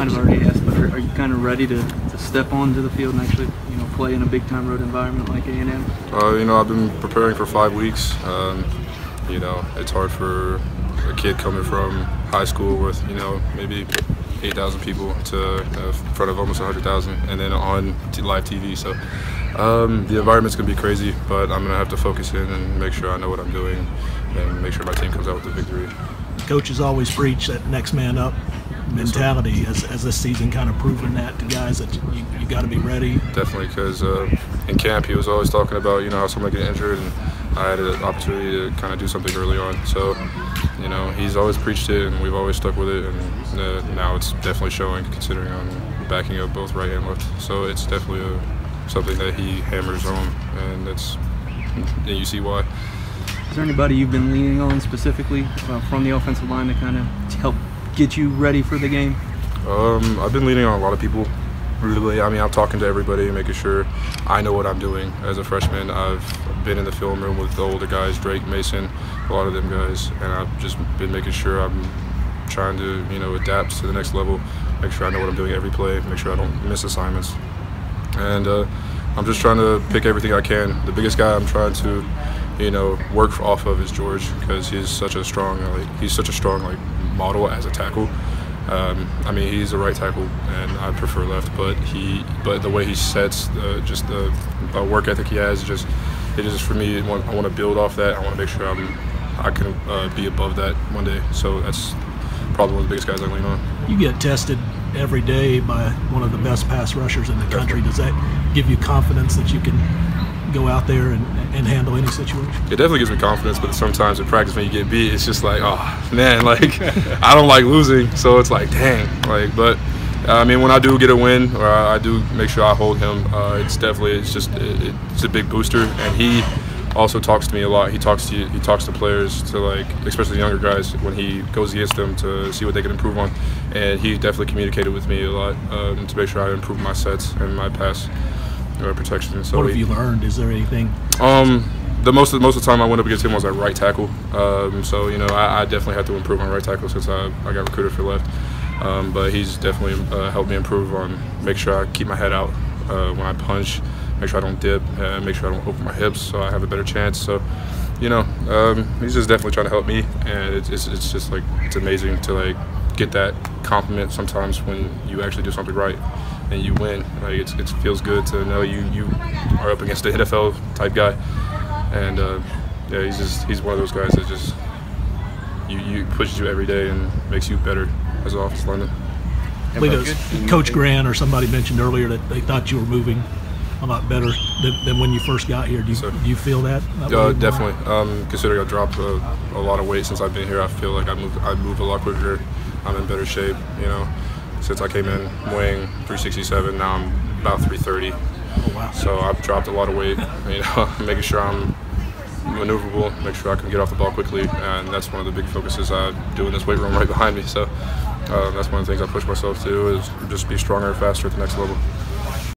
kind of already asked, but are you kind of ready to step onto the field and actually, play in a big-time road environment like A&M? I've been preparing for 5 weeks. It's hard for a kid coming from high school with, maybe 8,000 people to in front of almost 100,000 and then on live TV. So the environment's going to be crazy, but I'm going to have to focus in and make sure I know what I'm doing and make sure my team comes out with the victory. Coaches always preach that next man up mentality. Has this season kind of proven that to guys that you got to be ready? Definitely, because in camp he was always talking about how someone get injured, and I had an opportunity to kind of do something early on. So he's always preached it, and we've always stuck with it, and now it's definitely showing, considering I'm backing up both right and left. So it's definitely something that he hammers on, and you see why. Is there anybody you've been leaning on specifically from the offensive line to kind of help get you ready for the game? I've been leaning on a lot of people, really. I'm talking to everybody, making sure I know what I'm doing as a freshman. I've been in the film room with the older guys, Drake, Mason, a lot of them guys, and I've just been making sure I'm trying to, adapt to the next level, make sure I know what I'm doing every play, make sure I don't miss assignments. And I'm just trying to pick everything I can. The biggest guy I'm trying to, work off of is George, because he's such a strong, model as a tackle. He's a right tackle, and I prefer left. But the way he sets, the work ethic he has, it is for me. I want to build off that. I want to make sure I can be above that one day. So that's probably one of the biggest guys I lean on. You get tested every day by one of the best pass rushers in the country. Does that give you confidence that you can go out there and handle any situation? It definitely gives me confidence, but sometimes in practice when you get beat, it's just like, oh man, I don't like losing, so it's like, dang, but when I do get a win, or I do make sure I hold him, it's a big booster. And he also talks to me a lot. He talks to players, especially the younger guys, when he goes against them, to see what they can improve on. And he definitely communicated with me a lot to make sure I improve my sets and my pass protection. So what have you learned? Is there anything? Most of the time I went up against him was at right tackle. I definitely have to improve on right tackle since I got recruited for left. But he's definitely helped me improve on make sure I keep my head out when I punch, make sure I don't dip, make sure I don't open my hips so I have a better chance. So, he's just definitely trying to help me, and it's just it's amazing to get that compliment sometimes when you actually do something right and you win. It feels good to know you are up against an NFL type guy, and he's one of those guys that just you pushes you every day and makes you better as an offensive lineman. I believe Coach Grant or somebody mentioned earlier that they thought you were moving a lot better than when you first got here. Do you feel that? Definitely. Considering I dropped a lot of weight since I've been here, I feel like I moved a lot quicker. I'm in better shape. Since I came in weighing 367, now I'm about 330. Oh, wow. So I've dropped a lot of weight. Making sure I'm maneuverable, make sure I can get off the ball quickly, and that's one of the big focuses I do in this weight room right behind me. So that's one of the things I push myself to, is just be stronger and faster at the next level.